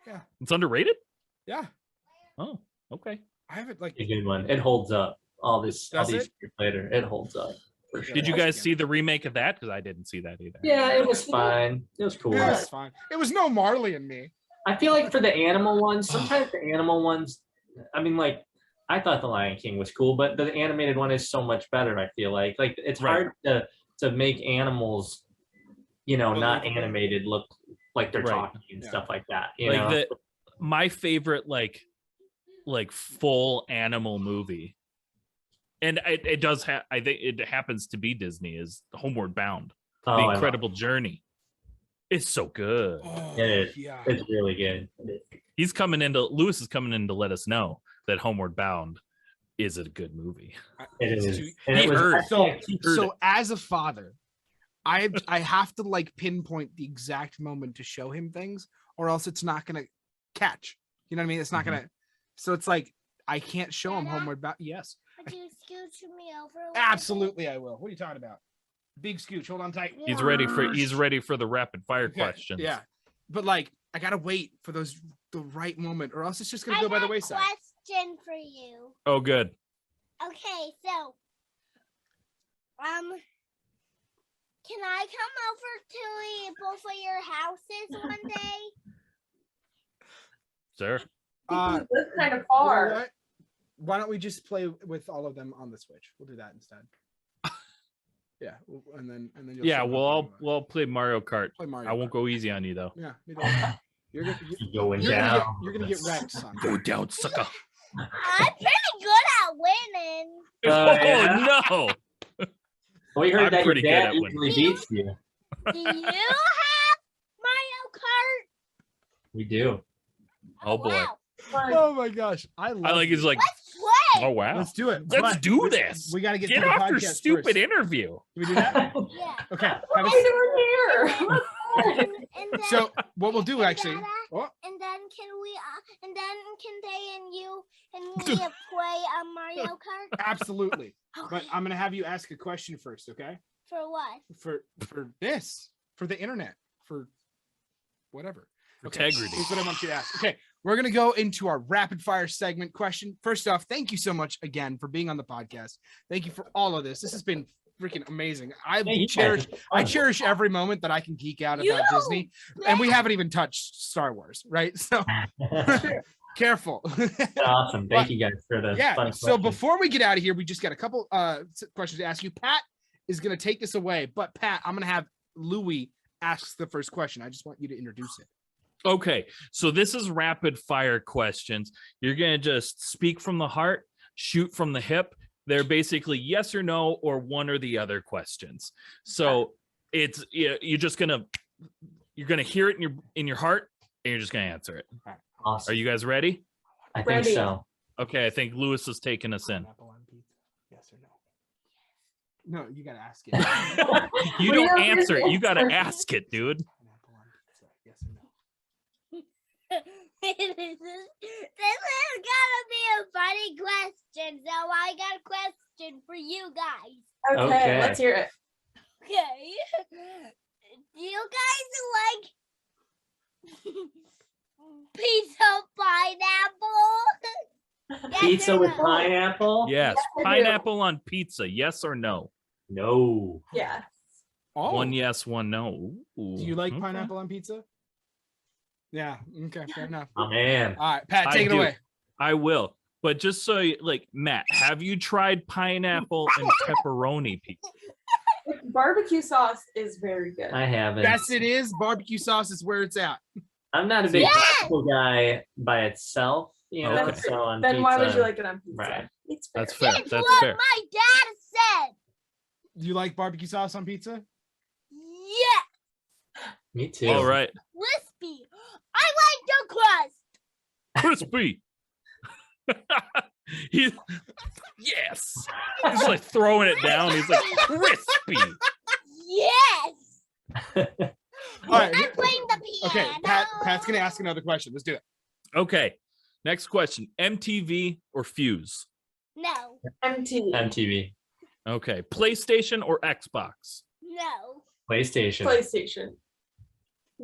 Yeah. It's underrated. Yeah. Oh, okay. I haven't like a good one. It holds up. All these years later, it holds up. Sure. Did you guys see the remake of that? Because I didn't see that either. Yeah, it was fine. It was cool. It was fine. It was no Marley and Me. I feel like for the animal ones, sometimes the animal ones. I mean, like I thought the Lion King was cool, but the animated one is so much better. I feel like it's hard to make animals, not animated look like they're talking and stuff like that. You know, my favorite like full animal movie, and it does I think it happens to be Disney, is Homeward Bound. The Incredible Journey. It's so good. It's really good. Lewis is coming in to let us know that Homeward Bound is a good movie. It is. So as a father, I have to like pinpoint the exact moment to show him things, or else it's not gonna catch. You know what I mean? It's not gonna. So it's like I can't show him Homeward Bound. Yes. Would you scooch me over? Absolutely, I will. What are you talking about? Big scooch. Hold on tight. He's ready for the rapid fire questions. Yeah, but like I gotta wait for the right moment, or else it's just gonna go by the wayside. Question for you. Oh, good. Okay, so can I come over to both of your houses one day? Sure. That's kind of far. You know what? Why don't we just play with all of them on the Switch? We'll do that instead. Yeah, and then you'll we'll play Mario Kart. I won't go easy on you though. Yeah, you're going down. You're gonna get wrecked, son. Go down, sucker. I'm pretty good at winning. No. We heard that pretty your dad good at winning. usually beats you. Do you have Mario Kart? We do. Oh boy. Wow. Oh my gosh, I like. He's like, let's play. oh wow, let's do it. Let's do this. We got to get Get to the off your podcast stupid first. interview. Can we do that? Yeah. Okay. What are you doing here? And then, So what we'll do actually? Dada, Oh, and then can they and you and me play Mario Kart? absolutely. But Okay. I'm gonna have you ask a question first, okay? For what? For this, for the internet, for whatever. Integrity. Here's what I want you to ask. Okay, we're gonna go into our rapid fire segment question. First off, thank you so much again for being on the podcast. Thank you for all of this. This has been freaking amazing. you I cherish every moment that I can geek out about Disney, and we haven't even touched Star Wars, right? So careful. Awesome. Thank you guys for the fun So questions. before we get out of here, we just got a couple questions to ask you. Pat is going to take this away, but Pat, I'm going to have Louis ask the first question. I just want you to introduce it. Okay, so this is rapid fire questions. You're gonna just speak from the heart, shoot from the hip. They're basically yes or no or one or the other questions. So it's you're gonna hear it in your heart and you're just gonna answer it. Awesome. Are you guys ready? I think so. Okay, I think Lewis is taking us in. Pineapple on pizza, yes or no? No, you gotta ask it. You don't answer it. You gotta ask it, dude. Pineapple on pizza, yes or no? This is gonna be a funny question, so I got a question for you guys. Okay, let's hear it. Okay. Do you guys like pizza pineapple? Yes Pizza or with no? pineapple? Yes, Yes, I do. pineapple on pizza. Yes or no? No. Yeah. Oh, One yes, one no. Ooh, do you like okay. pineapple on pizza? Yeah. Okay. Fair enough. Oh man. All right, Pat, I take it do. away. I will. But just so Matt, have you tried pineapple and pepperoni pizza? Barbecue sauce is very good. I haven't. Yes, it is. Barbecue sauce is where it's at. I'm not a big pineapple guy by itself, you know. Okay. So on Then why would pizza- you like it on pizza? Right. It's fair. That's fair. That's That's what fair. my dad said. Do you like barbecue sauce on pizza? Yeah, Me too. All right. crispy. I like the crust. Crispy. Yes. He's like throwing it down. He's like crispy. Yes. All right. I'm playing the piano. Okay, Pat's gonna ask another question. Let's do it. Okay. Next question. MTV or Fuse? No, MTV. MTV. Okay. PlayStation or Xbox? no. PlayStation. PlayStation.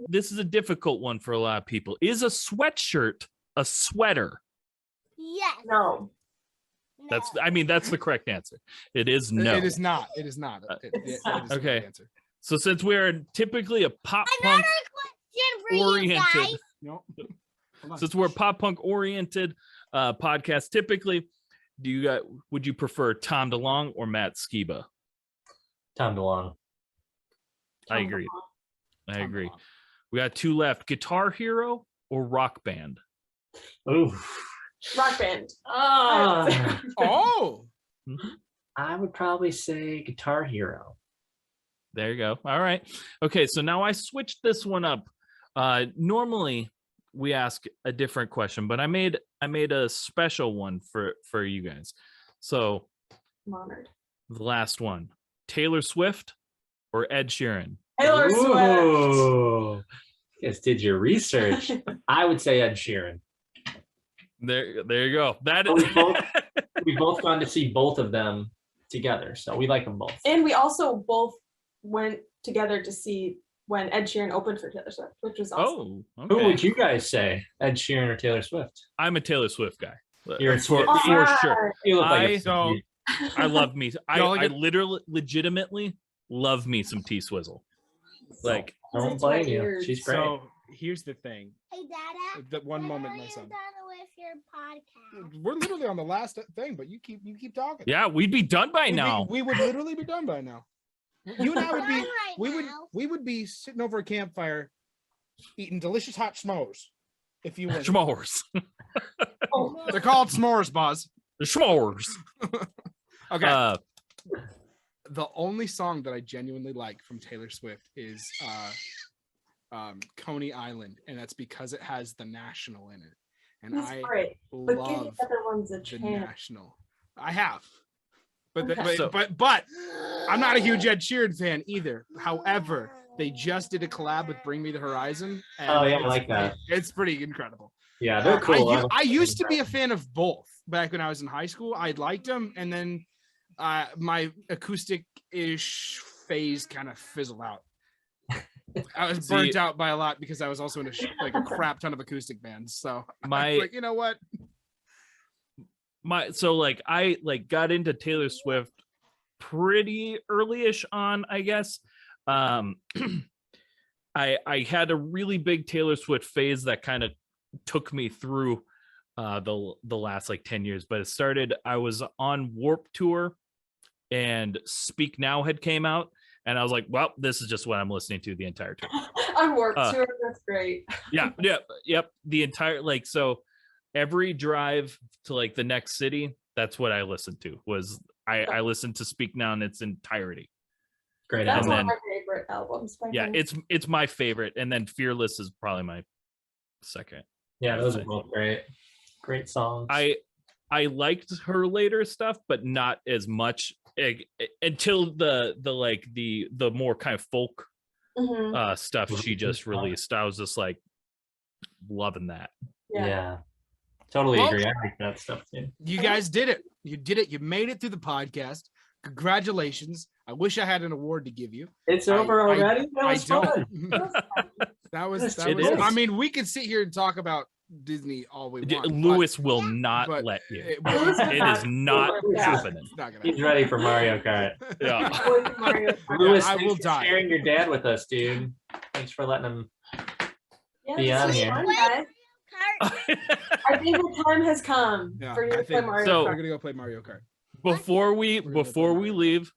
This is a difficult one for a lot of people. Is a sweatshirt a sweater? Yes. No. No. That's the correct answer. It is no. It is not. It is not. It is not Okay. the answer. So since we're typically a pop Another punk question for you guys. oriented, No. Hold on. since we're a pop punk oriented podcast, typically, would you prefer Tom DeLonge or Matt Skiba? Tom DeLonge. I agree. I Tom agree. DeLonge. We got two left: Guitar Hero or Rock Band? Ooh. Rock band. Ah. Oh. I would probably say Guitar Hero. There you go. All right. Okay, so now I switched this one up. Normally we ask a different question, but I made a special one for you guys. So I'm honored. the last one: Taylor Swift or Ed Sheeran? Taylor Swift. Ooh. You guys did your research. I would say Ed Sheeran. There you go. That But we've both gone to see both of them together, so we like them both. And we also both went together to see when Ed Sheeran opened for Taylor Swift, which was awesome. Oh, Who okay. would you guys say? Ed Sheeran or Taylor Swift? I'm a Taylor Swift guy. You're a for, Swift- for sure. You look like I- a So I love me. Y'all I get- literally, legitimately love me some T Swizzle. Like, don't It's my blame you. ears. She's great. so here's the thing. Hey, Dada. The one when moment, are my you son. done with your podcast? We're literally on the last thing, but you keep talking. yeah, we'd be done by We'd be- now. we would literally be done by now. You and I would be. Done right We would. now. We would be sitting over a campfire, eating delicious hot s'mores. If you would. Schmores. They're called s'mores, Buzz. The schmores. Okay. The only song that I genuinely like from Taylor Swift is Coney Island, and that's because it has the National in it. And He's I great. But give the love other ones a the chance. National. I have. But, the- Okay. but I'm not a huge Ed Sheeran fan either. However, they just did a collab with Bring Me the Horizon. And Oh, yeah, I it's- like that. It's pretty incredible. Yeah, they're cool. I used to be a fan of both back when I was in high school. I liked them, and then my acoustic-ish phase kind of fizzled out. I was burnt out by a lot because I was also in a crap ton of acoustic bands. So I was like, you know what? I got into Taylor Swift pretty early-ish on, I guess. I had a really big Taylor Swift phase that kind of took me through the last like 10 years, but it started, I was on Warped Tour and Speak Now had came out, and I was like, well, this is just what I'm listening to the entire tour. On Warped Tour, that's great. Yep. The entire, like, so every drive to like the next city, that's what I listened to. Was I listened to Speak Now in its entirety. Great That's album. one of my favorite albums. by Yeah, him. it's my favorite, and then Fearless is probably my second. Yeah, those are both great. Great songs. I liked her later stuff, but not as much until the more kind of folk Mhm. stuff she just released. I was just like loving that. Yeah. Totally Well, agree. I like that stuff too. You guys did it. You did it. You made it through the podcast. Congratulations. I wish I had an award to give you. It's over already? That was fun. That was It is. I mean, we could sit here and talk about Disney all we want. Lewis will not but let you. it It is not Yeah. happening. it's not gonna He's ready for Mario Kart. Yeah. Mario Kart. Lewis, I thanks will for die. sharing your dad with us, dude. Thanks for letting him. Yeah, Be this on is here. fun, guys. I think the time has come Yeah, for you I to play think Mario so. We're Kart. gonna go play Mario Kart. before we We're gonna before play we Mario. leave,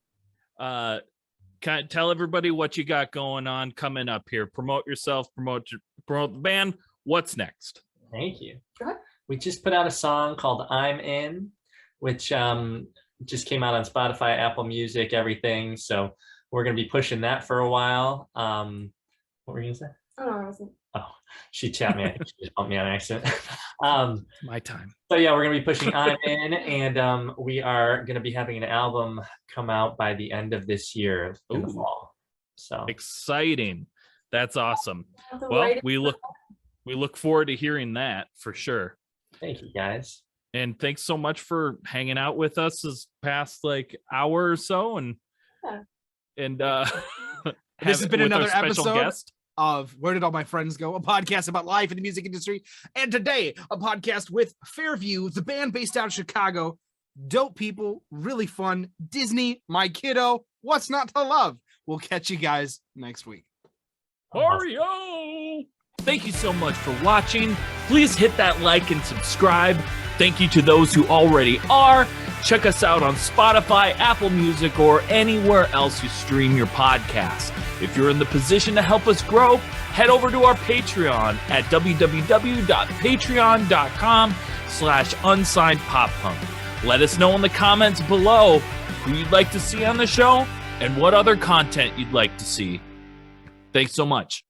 kind of tell everybody what you got going on coming up here. Promote yourself, promote the band. What's next? Thank you. Go ahead. We just put out a song called I'm In, which just came out on Spotify, Apple Music, everything. So we're going to be pushing that for a while. What were you going to say? Oh, no, I wasn't. Oh, she chapped me. I think she just bumped me on accident. My time. So yeah, we're going to be pushing I'm In, and we are going to be having an album come out by the end of this year in the Ooh. fall. So Exciting. That's awesome. Have to Well, wait. we look forward to hearing that for sure. thank you guys. And thanks so much for hanging out with us this past like hour or so, and Yeah. This has been with our another special episode guest. Of Where Did All My Friends Go? A podcast about life in the music industry. And today, a podcast with Fairview, the band based out of Chicago. Dope people, really fun. Disney, my kiddo. What's not to love? We'll catch you guys next week. Oreo! Thank you so much for watching. Please hit that like and subscribe. Thank you to those who already are. Check us out on Spotify, Apple Music, or anywhere else you stream your podcast. If you're in the position to help us grow, head over to our Patreon at www.patreon.com/unsignedpoppunk. Let us know in the comments below who you'd like to see on the show and what other content you'd like to see. Thanks so much.